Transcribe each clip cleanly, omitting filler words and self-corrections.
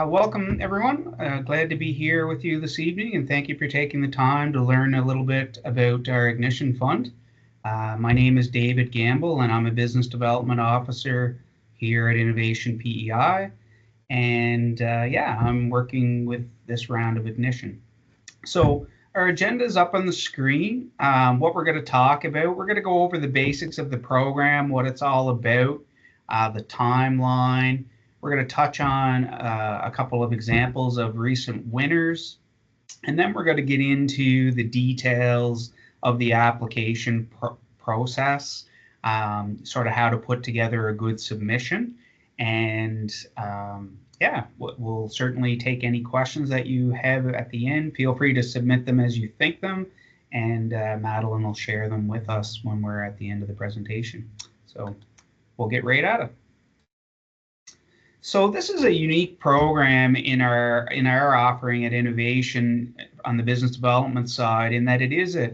Welcome, everyone. Glad to be here with you this evening, and thank you for taking the time to learn a little bit about our Ignition Fund. My name is David Gamble, and I'm a Business Development Officer here at Innovation PEI. And yeah, I'm working with this round of Ignition. So our agenda is up on the screen. What we're going to talk about, we're going to go over the basics of the program, what it's all about, the timeline. We're going to touch on a couple of examples of recent winners, and then we're going to get into the details of the application process, sort of how to put together a good submission. And yeah, we'll certainly take any questions that you have at the end. Feel free to submit them as you think them, and Madeline will share them with us when we're at the end of the presentation. So we'll get right at it. So this is a unique program in our offering at Innovation on the business development side, in that it is a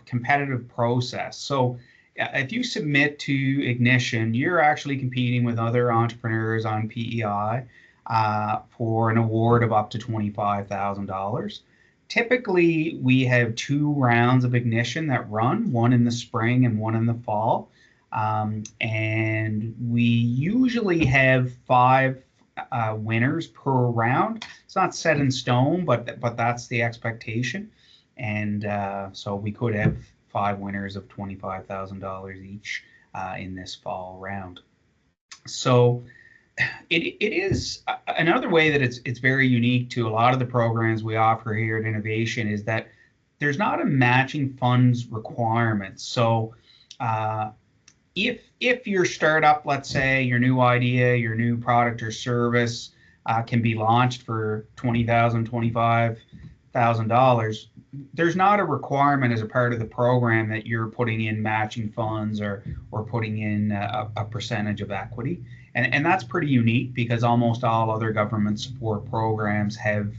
competitive process. So if you submit to Ignition, you're actually competing with other entrepreneurs on PEI for an award of up to $25,000. Typically, we have 2 rounds of Ignition that run, one in the spring and one in the fall. And we usually have 5 winners per round. It's not set in stone, but that's the expectation. And so we could have 5 winners of $25,000 each in this fall round. So it is another way that it's very unique to a lot of the programs we offer here at Innovation, is that there's not a matching funds requirement. So if your startup, let's say your new idea, your new product or service can be launched for $20,000, $25,000, there's not a requirement as a part of the program that you're putting in matching funds or putting in a percentage of equity. And that's pretty unique, because almost all other government support programs have,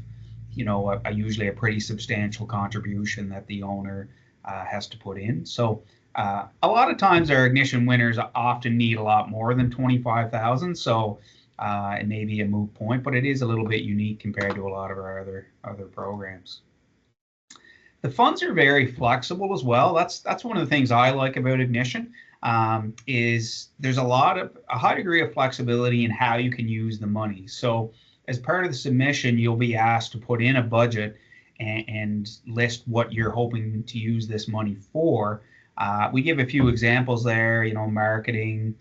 usually a pretty substantial contribution that the owner has to put in. So a lot of times our Ignition winners often need a lot more than 25,000, so it may be a moot point, but it is a little bit unique compared to a lot of our other programs. The funds are very flexible as well. That's one of the things I like about Ignition, is there's a high degree of flexibility in how you can use the money. So as part of the submission, you'll be asked to put in a budget and list what you're hoping to use this money for. We give a few examples there, marketing,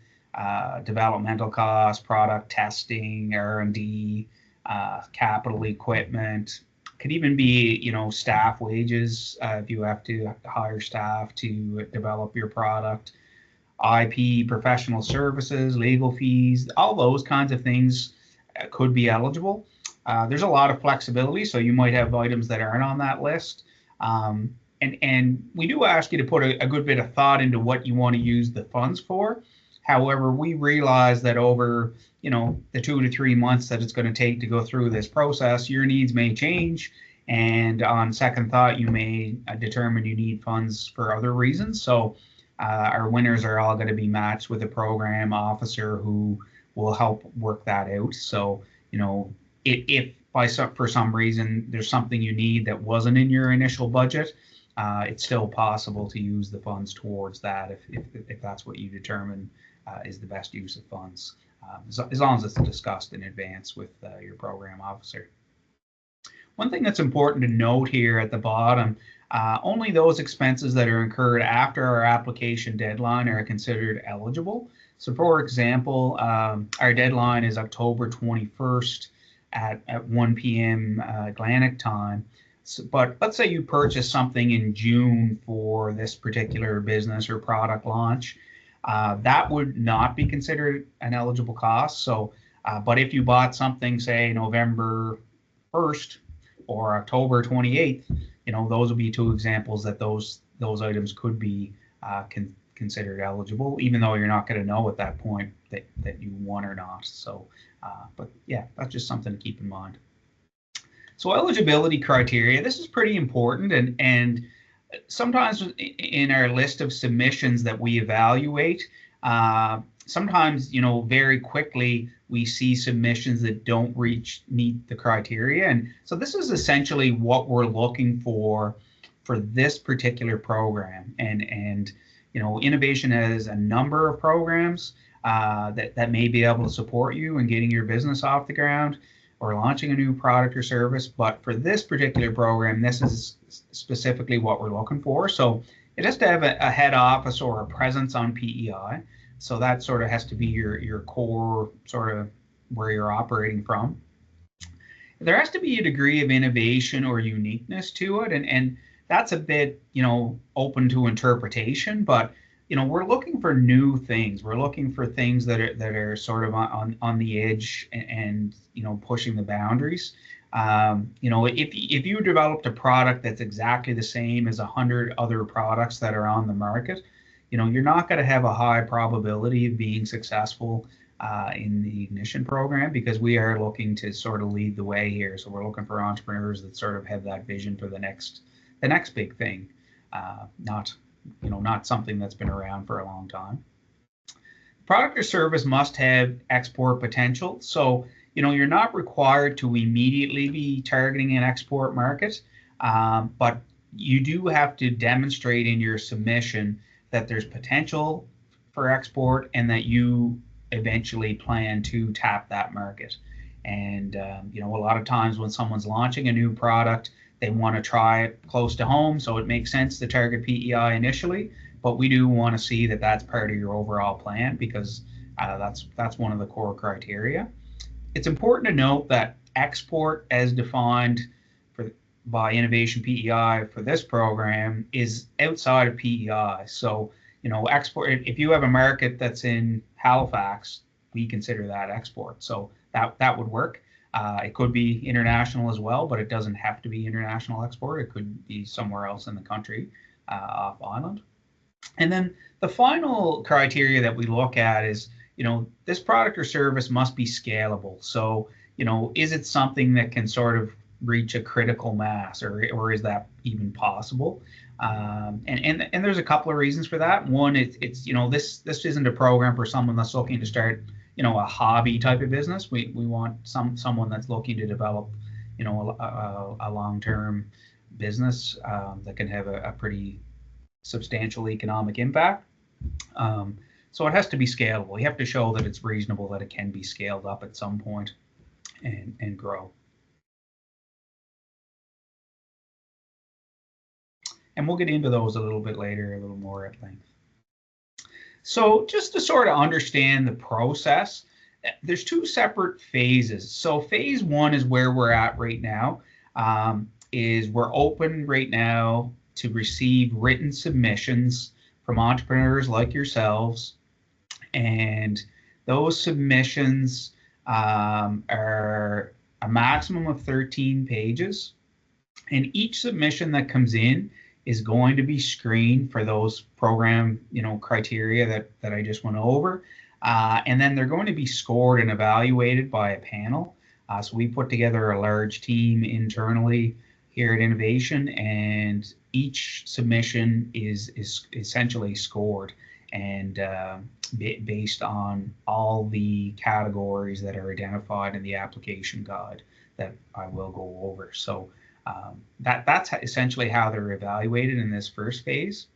developmental costs, product testing, R&D, capital equipment. Could even be, staff wages if you have to hire staff to develop your product, IP, professional services, legal fees, all those kinds of things could be eligible. There's a lot of flexibility, so you might have items that aren't on that list. And we do ask you to put a good bit of thought into what you want to use the funds for. However, we realize that over, the 2 to 3 months that it's going to take to go through this process, your needs may change. And on second thought, you may determine you need funds for other reasons. So our winners are all going to be matched with a program officer who will help work that out. So, if for some reason there's something you need that wasn't in your initial budget, it's still possible to use the funds towards that if that's what you determine is the best use of funds, as long as it's discussed in advance with your program officer. One thing that's important to note here at the bottom, only those expenses that are incurred after our application deadline are considered eligible. So for example, our deadline is October 21st at 1 p.m. Atlantic time. So, but let's say you purchase something in June for this particular business or product launch. That would not be considered an eligible cost. So, but if you bought something, say November 1st or October 28th, those would be 2 examples that those items could be considered eligible, even though you're not going to know at that point that you won or not. So, but yeah, that's just something to keep in mind. So eligibility criteria, this is pretty important, and sometimes in our list of submissions that we evaluate, sometimes, very quickly we see submissions that don't meet the criteria. And so this is essentially what we're looking for this particular program. And innovation has a number of programs that may be able to support you in getting your business off the ground or launching a new product or service. But for this particular program, this is specifically what we're looking for. So it has to have a head office or a presence on PEI. So that sort of has to be your core sort of where you're operating from. There has to be a degree of innovation or uniqueness to it, and that's a bit open to interpretation. But we're looking for new things. We're looking for things that are sort of on the edge and pushing the boundaries. If you developed a product that's exactly the same as 100 other products that are on the market, you're not going to have a high probability of being successful in the Ignition program, because we are looking to sort of lead the way here. So we're looking for entrepreneurs that sort of have that vision for the next big thing, not something that's been around for a long time. Product or service must have export potential. So you're not required to immediately be targeting an export market, but you do have to demonstrate in your submission that there's potential for export and that you eventually plan to tap that market. And a lot of times when someone's launching a new product, they want to try it close to home, so it makes sense to target PEI initially. But we do want to see that that's part of your overall plan, because that's one of the core criteria. It's important to note that export, as defined by Innovation PEI for this program, is outside of PEI. So, export, if you have a market that's in Halifax, we consider that export. So that would work. It could be international as well, but it doesn't have to be international export. It could be somewhere else in the country, off island. And then the final criteria that we look at is, this product or service must be scalable. So, is it something that can sort of reach a critical mass, or is that even possible? And there's a couple of reasons for that. One, it's this isn't a program for someone that's looking to start a hobby type of business. We want someone that's looking to develop a long-term business that can have a pretty substantial economic impact. So it has to be scalable. You have to show that it's reasonable, that it can be scaled up at some point and grow. And we'll get into those a little bit later, a little more at length. So just to sort of understand the process, there's two separate phases. So phase one is where we're at right now, is we're open right now to receive written submissions from entrepreneurs like yourselves. And those submissions are a maximum of 13 pages. And each submission that comes in is going to be screened for those program, criteria that I just went over. And then they're going to be scored and evaluated by a panel. So we put together a large team internally here at Innovation, and each submission is essentially scored and based on all the categories that are identified in the application guide that I will go over. So that's essentially how they're evaluated in this first phase.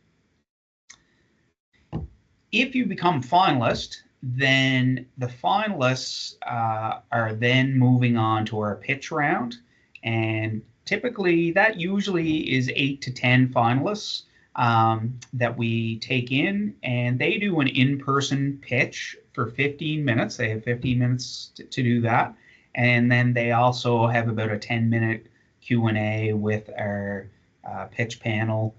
If you become finalist, then the finalists are then moving on to our pitch round, and typically that usually is 8 to 10 finalists that we take in, and they do an in-person pitch for 15 minutes. They have 15 minutes to do that, and then they also have about a 10-minute Q&A with our pitch panel.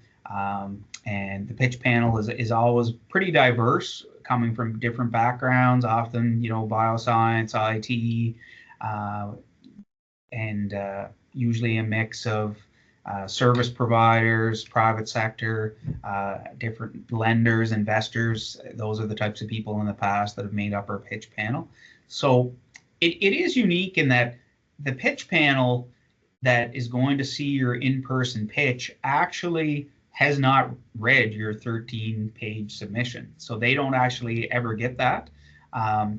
And the pitch panel is always pretty diverse, coming from different backgrounds, often, bioscience, IT, and usually a mix of service providers, private sector, different lenders, investors. Those are the types of people in the past that have made up our pitch panel. So it is unique in that the pitch panel that is going to see your in-person pitch actually has not read your 13-page submission. So they don't actually ever get that.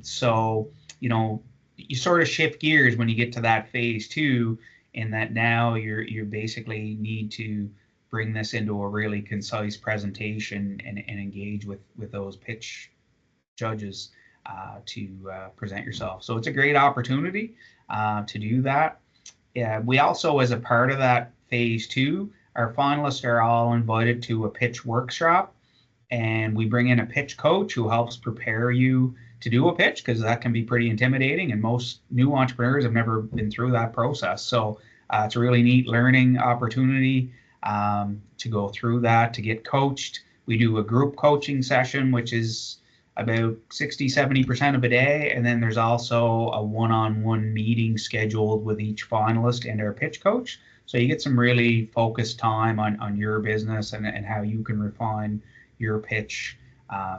So, you sort of shift gears when you get to that phase two, in that now you basically need to bring this into a really concise presentation and engage with those pitch judges to present yourself. So it's a great opportunity to do that. Yeah, we also, as a part of that phase two, our finalists are all invited to a pitch workshop, and we bring in a pitch coach who helps prepare you to do a pitch, because that can be pretty intimidating, and most new entrepreneurs have never been through that process. So it's a really neat learning opportunity to go through that, to get coached. We do a group coaching session, which is about 60-70% of a day, and then there's also a one-on-one meeting scheduled with each finalist and our pitch coach. So you get some really focused time on your business and how you can refine your pitch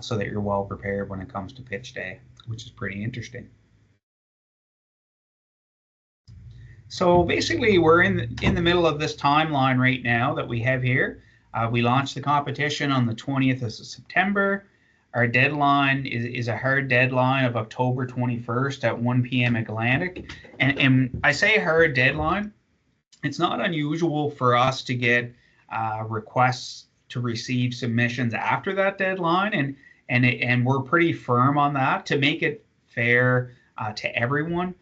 so that you're well prepared when it comes to pitch day, which is pretty interesting. So basically, we're in the middle of this timeline right now that we have here. We launched the competition on the 20th of September. Our deadline is a hard deadline of October 21st at 1 p.m. Atlantic. And I say hard deadline. It's not unusual for us to get requests to receive submissions after that deadline, and we're pretty firm on that to make it fair to everyone.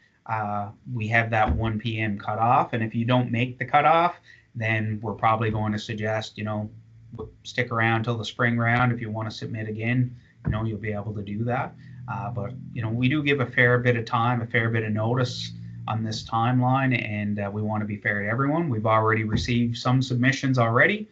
We have that 1 p.m. cutoff, and if you don't make the cutoff, then we're probably going to suggest, stick around till the spring round. If you want to submit again, you'll be able to do that. But we do give a fair bit of time, a fair bit of notice on this timeline, and we want to be fair to everyone. We've already received some submissions already.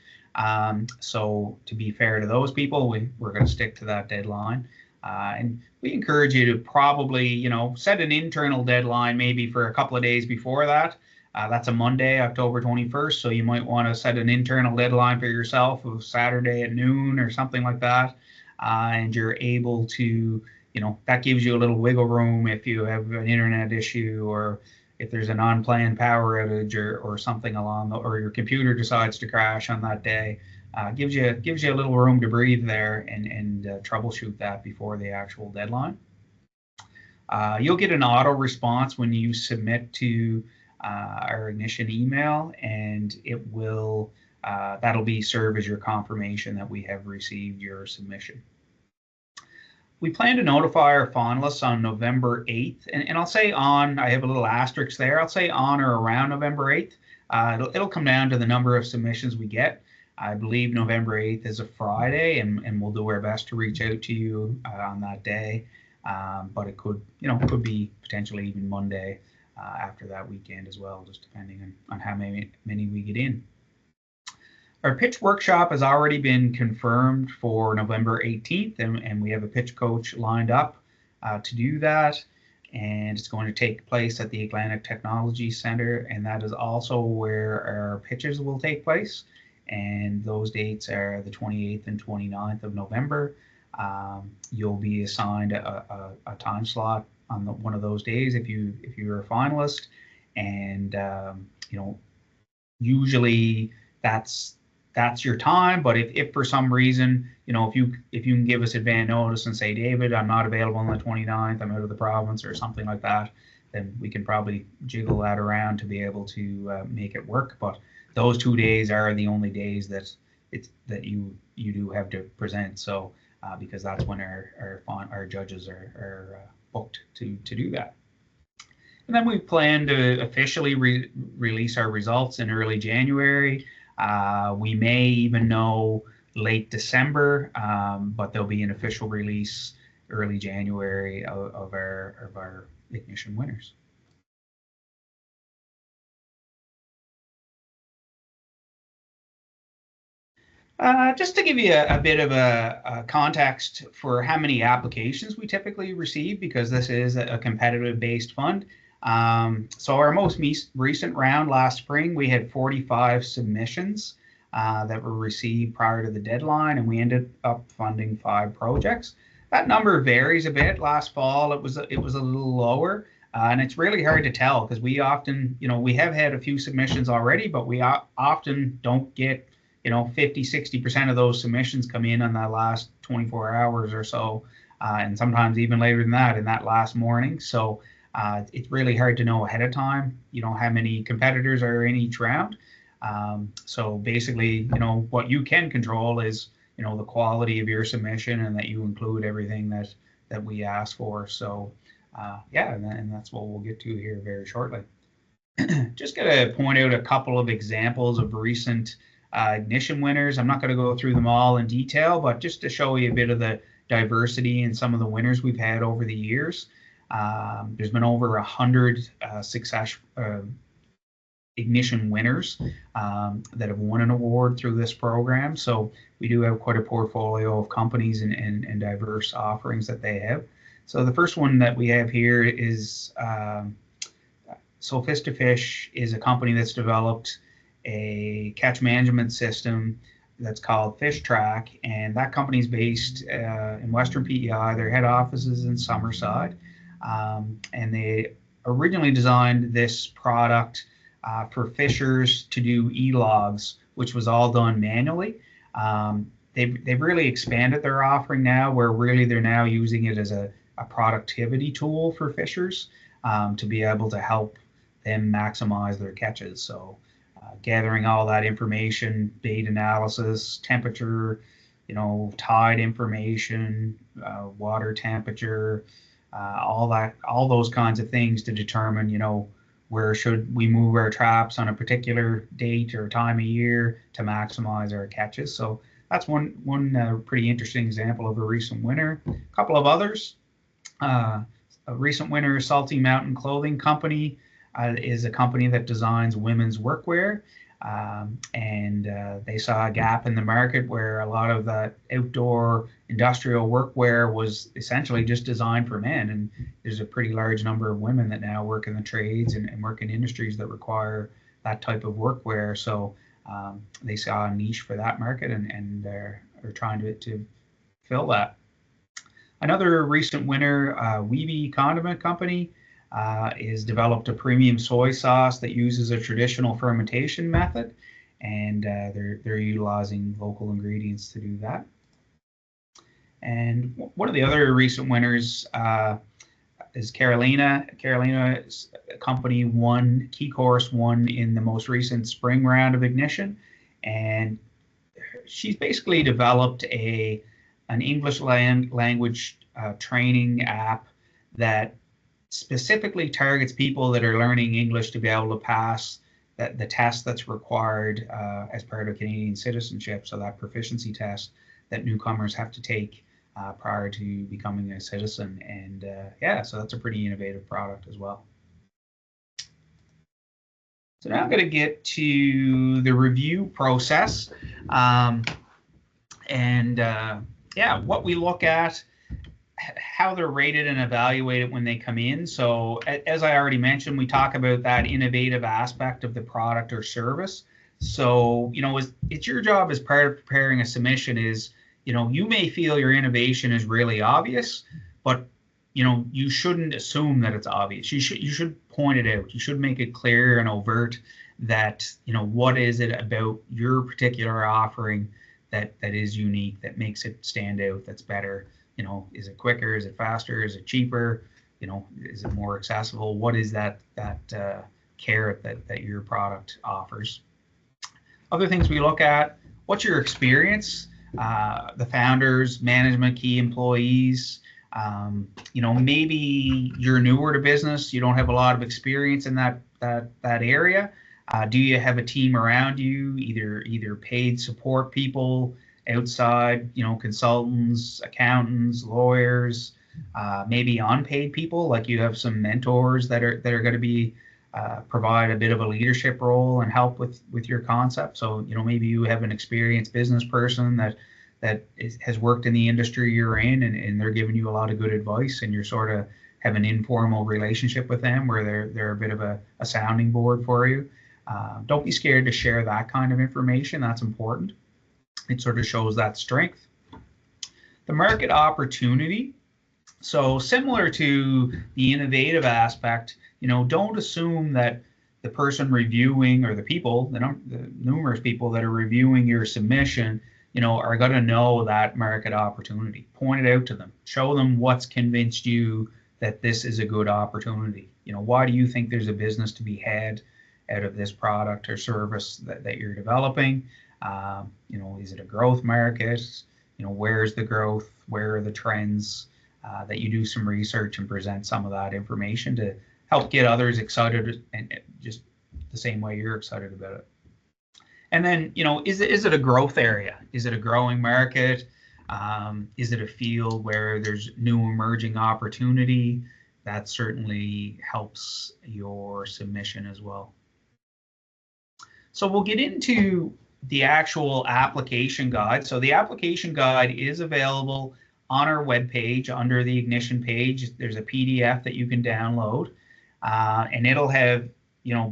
So to be fair to those people, we're going to stick to that deadline. And we encourage you to probably, set an internal deadline maybe for a couple of days before that. That's a Monday, October 21st. So you might want to set an internal deadline for yourself of Saturday at noon or something like that. And you're able to, that gives you a little wiggle room if you have an internet issue, or if there's an unplanned power outage or something or your computer decides to crash on that day. Gives you a little room to breathe there and troubleshoot that before the actual deadline. You'll get an auto response when you submit to our Ignition email, and it will that'll serve as your confirmation that we have received your submission. We plan to notify our finalists on November 8th, and I'll say I have a little asterisk there. I'll say on or around November 8th. It'll come down to the number of submissions we get. I believe November 8th is a Friday, and we'll do our best to reach out to you on that day. But it could be potentially even Monday after that weekend as well, just depending on how many we get in. Our pitch workshop has already been confirmed for November 18th, and we have a pitch coach lined up to do that. And it's going to take place at the Atlantic Technology Center, and that is also where our pitches will take place. And those dates are the 28th and 29th of November. You'll be assigned a time slot on one of those days if you're a finalist, and usually that's your time. But if for some reason, if you can give us advance notice and say, David, I'm not available on the 29th, I'm out of the province or something like that, then we can probably jiggle that around to be able to make it work. But those 2 days are the only days that you do have to present. So because that's when our judges are booked to do that. And then we plan to officially release our results in early January. We may even know late December, but there'll be an official release early January of our Ignition winners. Just to give you a bit of a context for how many applications we typically receive, because this is a competitive-based fund. So our most recent round last spring, we had 45 submissions that were received prior to the deadline, and we ended up funding 5 projects. That number varies a bit. Last fall, it was a little lower, and it's really hard to tell because we often, we have had a few submissions already, but we often don't get 50-60% of those submissions come in on that last 24 hours or so. and sometimes even later than that in that last morning. So it's really hard to know ahead of time, how many competitors are in each round. So basically, what you can control is, the quality of your submission and that you include everything that we ask for. So yeah, and that's what we'll get to here very shortly. Just going to point out a couple of examples of recent ignition winners. I'm not going to go through them all in detail, but just to show you a bit of the diversity in some of the winners we've had over the years. There's been over 100 success ignition winners that have won an award through this program. So we do have quite a portfolio of companies and diverse offerings that they have. So the first one that we have here is Sophistifish is a company that's developed a catch management system that's called Fish Track, and that company is based in Western PEI. Their head office is in Summerside, and they originally designed this product for fishers to do e-logs, which was all done manually. They've really expanded their offering now, where really they're now using it as a productivity tool for fishers to be able to help them maximize their catches. So gathering all that information, bait analysis, temperature, tide information, water temperature, all those kinds of things to determine, where should we move our traps on a particular date or time of year to maximize our catches. So that's one pretty interesting example of a recent winner. A couple of others. A recent winner, Salty Mountain Clothing Company, is a company that designs women's workwear. And they saw a gap in the market where a lot of the outdoor industrial workwear was essentially just designed for men. And there's a pretty large number of women that now work in the trades and work in industries that require that type of workwear. So they saw a niche for that market and are trying to fill that. Another recent winner, Weeby Condiment Company, is developed a premium soy sauce that uses a traditional fermentation method, and they're utilizing local ingredients to do that. And one of the other recent winners is Carolina. Carolina's company won, Key Course won in the most recent spring round of Ignition, and she's basically developed an English language training app that specifically targets people that are learning English to be able to pass the test that's required as part of Canadian citizenship. So that proficiency test that newcomers have to take prior to becoming a citizen. And yeah, so that's a pretty innovative product as well. So now I'm going to get to the review process. Yeah, what we look at, how they're rated and evaluated when they come in. So as I already mentioned, we talk about that innovative aspect of the product or service. So, it's your job as part of preparing a submission is, you may feel your innovation is really obvious, but, you shouldn't assume that it's obvious. You should point it out. You should make it clear and overt that, what is it about your particular offering that is unique, that makes it stand out, that's better. Is it quicker? Is it faster? Is it cheaper? Is it more accessible? What is that carrot that your product offers? Other things we look at, what's your experience? The founders, management, key employees. Maybe you're newer to business. You don't have a lot of experience in that area. Do you have a team around you, either paid support people, outside, consultants, accountants, lawyers, maybe unpaid people, like you have some mentors that are going to be provide a bit of a leadership role and help with your concept. So maybe you have an experienced business person that has worked in the industry you're in, and they're giving you a lot of good advice, and you're sort of have an informal relationship with them where they're a bit of a sounding board for you. Don't be scared to share that kind of information. That's important. It sort of shows that strength. The market opportunity. So similar to the innovative aspect, don't assume that the person reviewing, or the numerous people that are reviewing your submission, are going to know that market opportunity. Point it out to them. Show them what's convinced you that this is a good opportunity. Why do you think there's a business to be had out of this product or service that you're developing? Is it a growth market? Where's the growth? Where are the trends? That you do some research and present some of that information to help get others excited, and just the same way you're excited about it. And then, is it a growth area? Is it a growing market? Is it a field where there's new emerging opportunity? That certainly helps your submission as well. So we'll get into the actual application guide. So the application guide is available on our webpage under the Ignition page. There's a PDF that you can download, and it'll have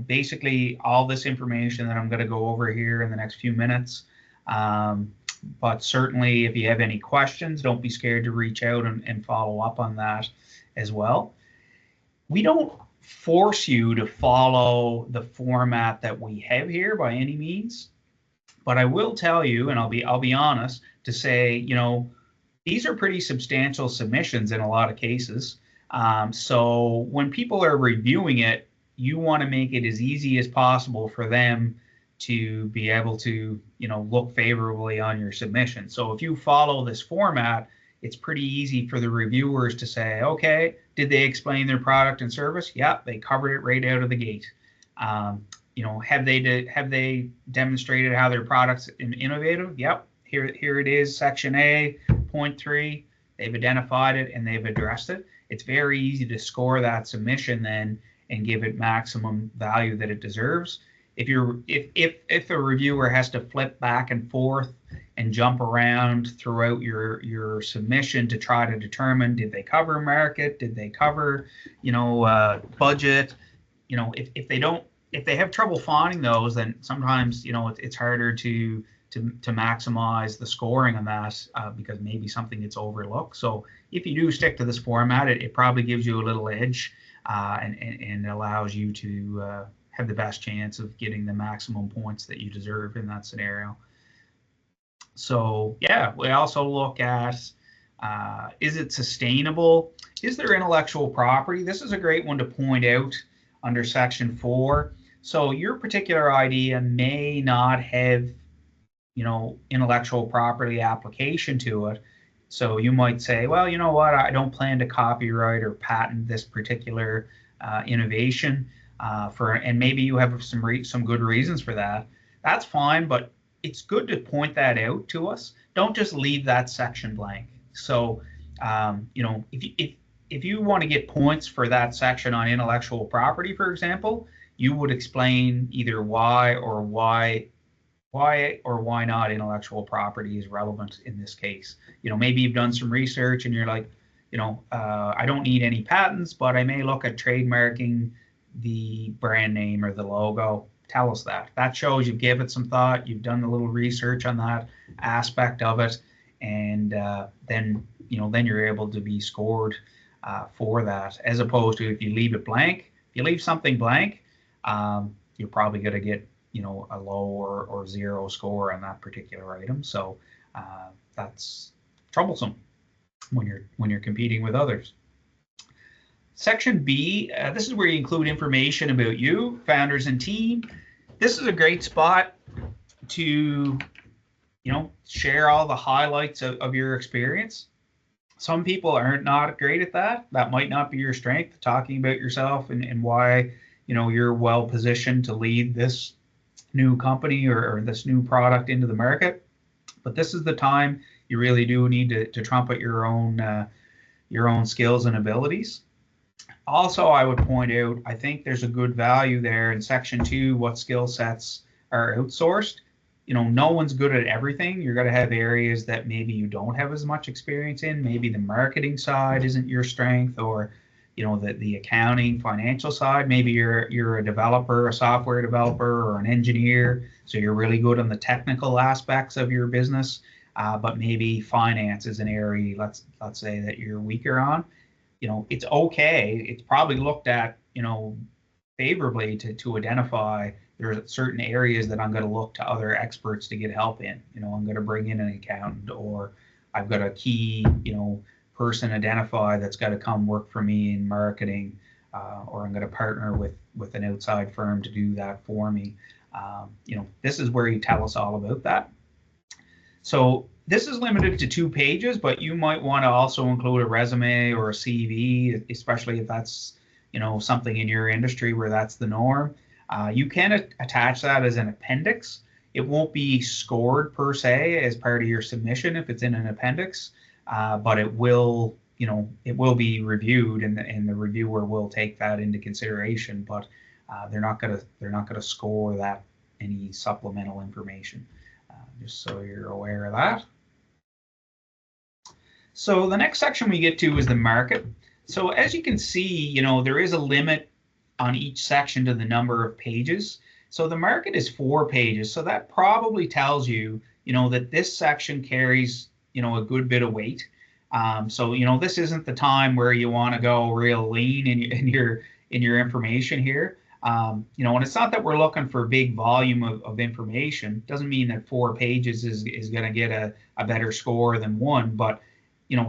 basically all this information that I'm going to go over here in the next few minutes. But certainly, if you have any questions, don't be scared to reach out and follow up on that as well. We don't force you to follow the format that we have here by any means, but I will tell you, and I'll be honest to say, these are pretty substantial submissions in a lot of cases. So when people are reviewing it, you want to make it as easy as possible for them to be able to, look favorably on your submission. So if you follow this format, it's pretty easy for the reviewers to say, okay, did they explain their product and service? Yep, they covered it right out of the gate. Have they demonstrated how their product's innovative? Yep, here it is, section A, point 3. They've identified it and they've addressed it. It's very easy to score that submission then and give it maximum value that it deserves. If a reviewer has to flip back and forth and jump around throughout your submission to try to determine, did they cover market, did they cover budget, if they have trouble finding those, then sometimes it's harder to maximize the scoring on that because maybe something gets overlooked. So if you do stick to this format, it probably gives you a little edge and allows you to have the best chance of getting the maximum points that you deserve in that scenario. So yeah, we also look at, is it sustainable? Is there intellectual property? This is a great one to point out under section 4. So your particular idea may not have, intellectual property application to it. So you might say, well, you know what, I don't plan to copyright or patent this particular innovation and maybe you have some good reasons for that. That's fine, but it's good to point that out to us. Don't just leave that section blank. So, if you want to get points for that section on intellectual property, for example, you would explain either why or why not intellectual property is relevant in this case. Maybe you've done some research and you're like, I don't need any patents, but I may look at trademarking the brand name or the logo. Tell us that. That shows you've given it some thought, you've done a little research on that aspect of it, and then you're able to be scored for that, as opposed to if you leave it blank. If you leave something blank, you're probably going to get a low or zero score on that particular item. So that's troublesome when you're competing with others. Section B, this is where you include information about you, founders, and team. This is a great spot to share all the highlights of your experience. Some people are not great at that. That might not be your strength, talking about yourself and why you're well positioned to lead this new company or this new product into the market. But this is the time you really do need to trumpet your own skills and abilities. Also, I would point out, I think there's a good value there in section 2, what skill sets are outsourced. No one's good at everything. You're going to have areas that maybe you don't have as much experience in. Maybe the marketing side isn't your strength, or the accounting, financial side. Maybe you're a developer, a software developer, or an engineer, so you're really good on the technical aspects of your business. But maybe finance is an area, let's say, that you're weaker on. It's okay. It's probably looked at, favorably to identify there are certain areas that I'm going to look to other experts to get help in. I'm going to bring in an accountant, or I've got a key, person identified that's got to come work for me in marketing, or I'm going to partner with an outside firm to do that for me. This is where you tell us all about that. So this is limited to 2 pages, but you might want to also include a resume or a CV, especially if that's something in your industry where that's the norm. You can attach that as an appendix. It won't be scored per se as part of your submission if it's in an appendix, but it will be reviewed, and the reviewer will take that into consideration. But they're not gonna score that any supplemental information. Just so you're aware of that. So the next section we get to is the market. So as you can see, there is a limit on each section to the number of pages. So the market is 4 pages. So that probably tells you, that this section carries, a good bit of weight. So, this isn't the time where you want to go real lean in your information here. And it's not that we're looking for big volume of information. Doesn't mean that 4 pages is going to get a better score than 1, but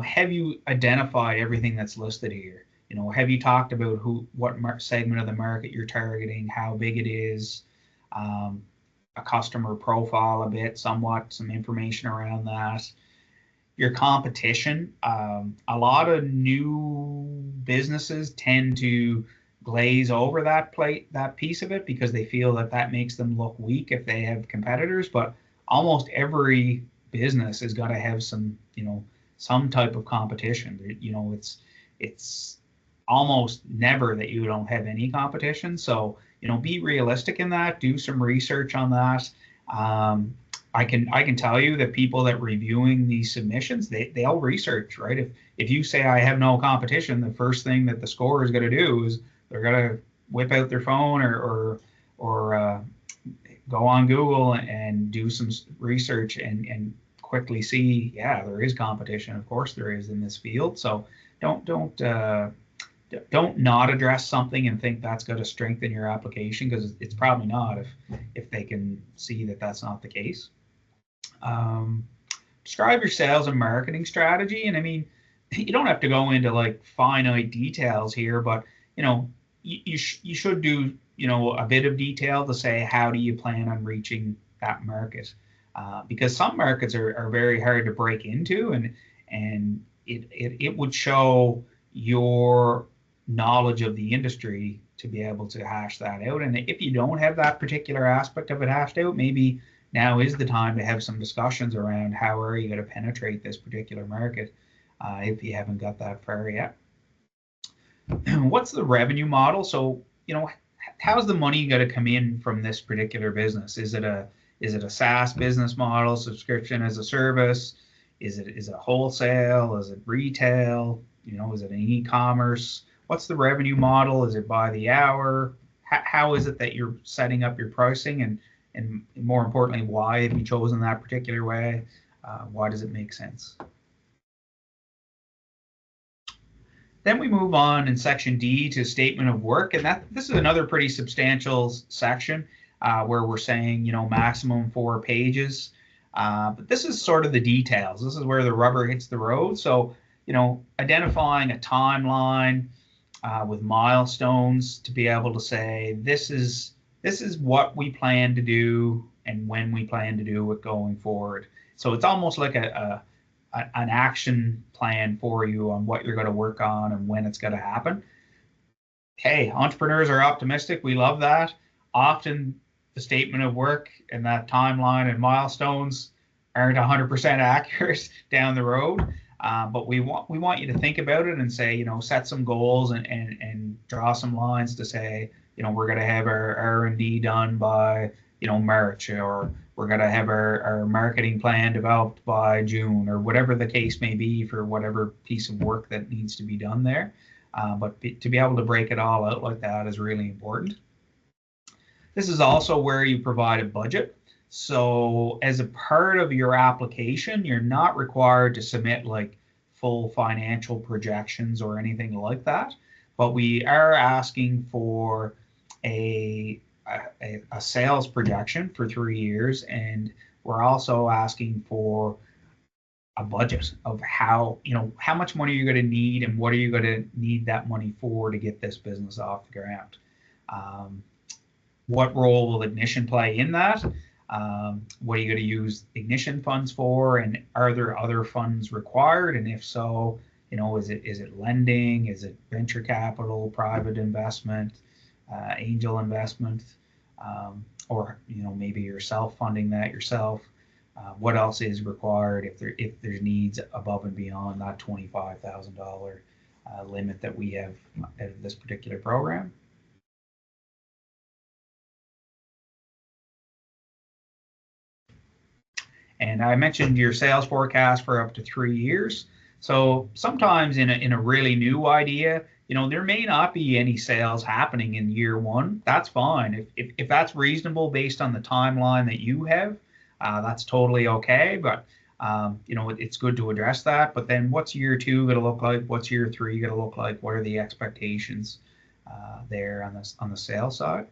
have you identified everything that's listed here? Have you talked about what segment of the market you're targeting, how big it is, a customer profile a bit, somewhat, some information around that. Your competition. A lot of new businesses tend to glaze over that piece of it because they feel that makes them look weak if they have competitors. But almost every business has got to have some type of competition. It's almost never that you don't have any competition. So be realistic in that. Do some research on that. I can tell you that people that reviewing these submissions, they'll research, right? If you say I have no competition, the first thing that the scorer is going to do is they're going to whip out their phone or go on Google and do some research and quickly see, yeah, there is competition. Of course there is in this field. So don't not address something and think that's going to strengthen your application, because it's probably not if they can see that that's not the case. Describe your sales and marketing strategy. And I mean, you don't have to go into like finite details here, but you should do a bit of detail to say how do you plan on reaching that market, because some markets are very hard to break into, and it would show your knowledge of the industry to be able to hash that out. And if you don't have that particular aspect of it hashed out, maybe now is the time to have some discussions around how are you going to penetrate this particular market, if you haven't got that far yet. What's the revenue model? So, how's the money going to come in from this particular business? Is it a SaaS business model, subscription as a service? Is it wholesale? Is it retail? Is it an e-commerce? What's the revenue model? Is it by the hour? How is it that you're setting up your pricing? And more importantly, why have you chosen that particular way? Why does it make sense? Then we move on in section D to statement of work, and this is another pretty substantial section where we're saying maximum 4 pages. But this is sort of the details. This is where the rubber hits the road. So identifying a timeline with milestones to be able to say this is what we plan to do and when we plan to do it going forward. So it's almost like an action plan for you on what you're going to work on and when it's going to happen. Hey, entrepreneurs are optimistic. We love that. Often the statement of work and that timeline and milestones aren't 100% accurate down the road. But we want you to think about it and say, set some goals and draw some lines to say, we're going to have our R&D done by, March, or we're going to have our marketing plan developed by June, or whatever the case may be for whatever piece of work that needs to be done there. But to be able to break it all out like that is really important. This is also where you provide a budget. So as a part of your application, you're not required to submit like full financial projections or anything like that, but we are asking for a sales projection for 3 years, and we're also asking for a budget of how much money you're going to need and what are you going to need that money for to get this business off the ground. What role will Ignition play in that? What are you going to use Ignition funds for, and are there other funds required? And if so, is it lending? Is it venture capital, private investment, angel investment, or maybe you're self-funding that yourself? What else is required if there's needs above and beyond that $25,000 limit that we have out of this particular program? And I mentioned your sales forecast for up to 3 years. So sometimes in a really new idea, there may not be any sales happening in year one. That's fine. If that's reasonable based on the timeline that you have, that's totally okay. But it's good to address that. But then what's year two going to look like? What's year three going to look like? What are the expectations there on the sales side?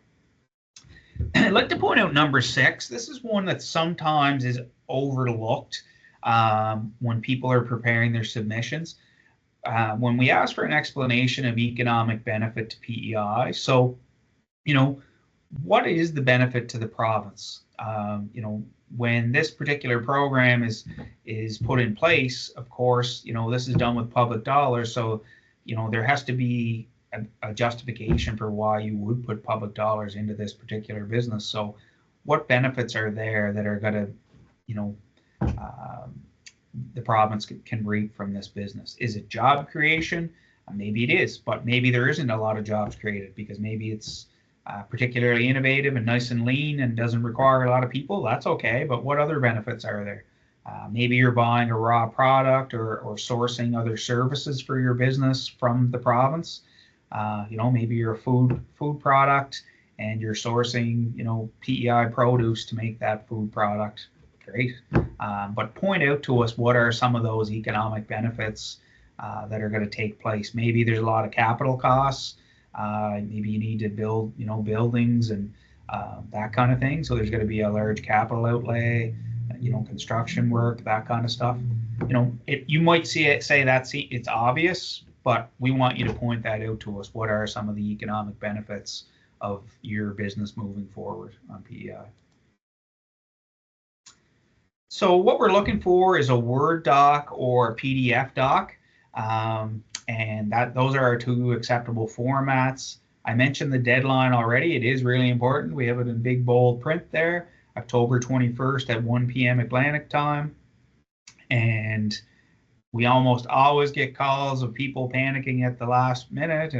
I'd like to point out number 6. This is one that sometimes is overlooked when people are preparing their submissions. When we ask for an explanation of economic benefit to PEI, so, what is the benefit to the province? When this particular program is put in place, of course, this is done with public dollars, so, there has to be a justification for why you would put public dollars into this particular business. So what benefits are there that are going to, the province can reap from this business? Is it job creation? Maybe it is, but maybe there isn't a lot of jobs created because maybe it's particularly innovative and nice and lean and doesn't require a lot of people. That's okay, but what other benefits are there? Maybe you're buying a raw product or sourcing other services for your business from the province. Maybe you're a food product and you're sourcing, PEI produce to make that food product. Great. But point out to us what are some of those economic benefits that are going to take place. Maybe there's a lot of capital costs. Maybe you need to build, buildings and that kind of thing. So there's going to be a large capital outlay, construction work, that kind of stuff. You might say it's obvious, but we want you to point that out to us. What are some of the economic benefits of your business moving forward on PEI? So what we're looking for is a Word doc or a PDF doc, and those are our 2 acceptable formats. I mentioned the deadline already. It is really important. We have it in big bold print there, October 21st at 1 p.m. Atlantic time, and we almost always get calls of people panicking at the last minute,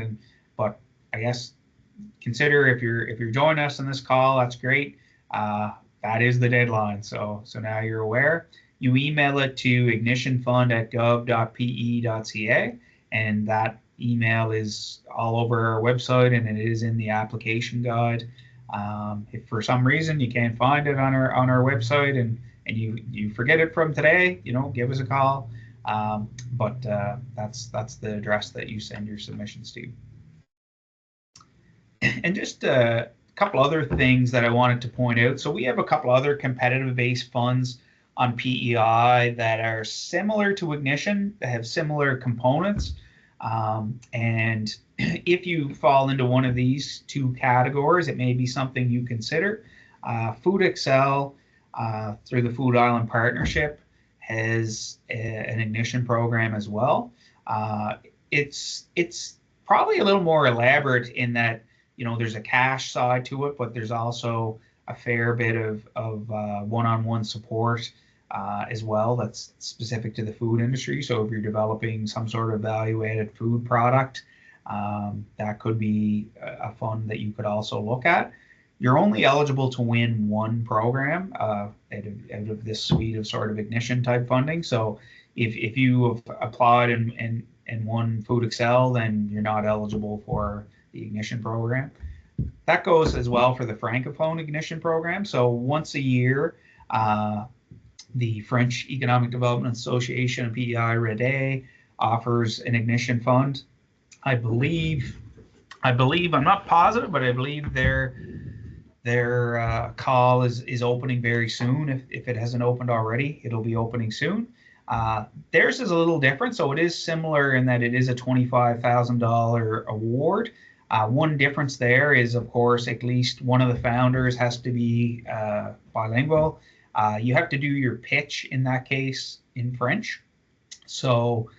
but I guess consider if you're joining us on this call, that's great. That is the deadline. So now you're aware. You email it to ignitionfund@gov.pe.ca, and that email is all over our website and it is in the application guide. If for some reason you can't find it on our website and you forget it from today, give us a call. But that's the address that you send your submissions to. And just a couple other things that I wanted to point out. So we have a couple other competitive-based funds on PEI that are similar to Ignition, that have similar components. And if you fall into one of these 2 categories, it may be something you consider. Food Excel through the Food Island Partnership has an Ignition program as well. It's probably a little more elaborate in that there's a cash side to it, but there's also a fair bit of one-on-one support as well that's specific to the food industry. So if you're developing some sort of value-added food product, that could be a fund that you could also look at. You're only eligible to win one program out of this suite of sort of Ignition type funding. So if you have applied and won Food Excel, then you're not eligible for the Ignition program. That goes as well for the Francophone Ignition program. So once a year, the French Economic Development Association of PEI REDE offers an Ignition fund. I believe I believe, I'm not positive, but I believe their call is opening very soon. If it hasn't opened already, it'll be opening soon. Theirs is a little different, so it is similar in that it is a $25,000 award. One difference there is, of course, at least one of the founders has to be bilingual. You have to do your pitch in that case in French. So,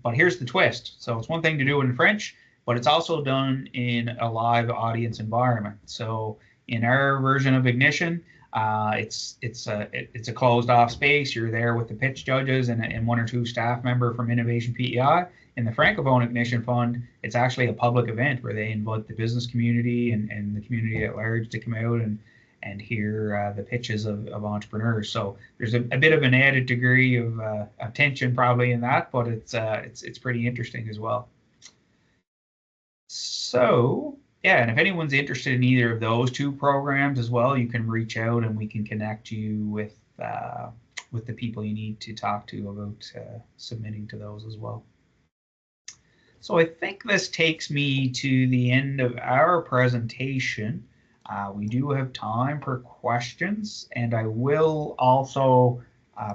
but here's the twist. So it's one thing to do it in French, but it's also done in a live audience environment. So in our version of Ignition, it's a closed off space. You're there with the pitch judges and one or two staff member from Innovation PEI. In the Francophone Ignition Fund, it's actually a public event where they invite the business community and the community at large to come out and hear the pitches of entrepreneurs. So there's a bit of an added degree of attention probably in that, but it's pretty interesting as well. So yeah, and if anyone's interested in either of those two programs as well, you can reach out and we can connect you with the people you need to talk to about submitting to those as well. So I think this takes me to the end of our presentation. We do have time for questions, and I will also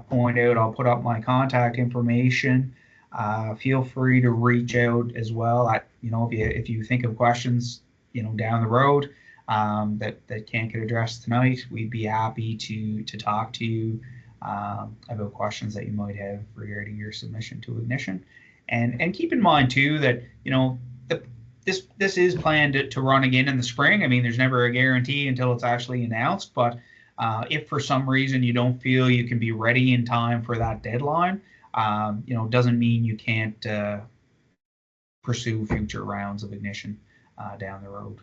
point out, I'll put up my contact information. Feel free to reach out as well. If you think of questions, down the road that can't get addressed tonight, we'd be happy to talk to you about questions that you might have regarding your submission to Ignition. And keep in mind too that this is planned to run again in the spring. I mean, there's never a guarantee until it's actually announced, but if for some reason you don't feel you can be ready in time for that deadline, doesn't mean you can't pursue future rounds of Ignition down the road.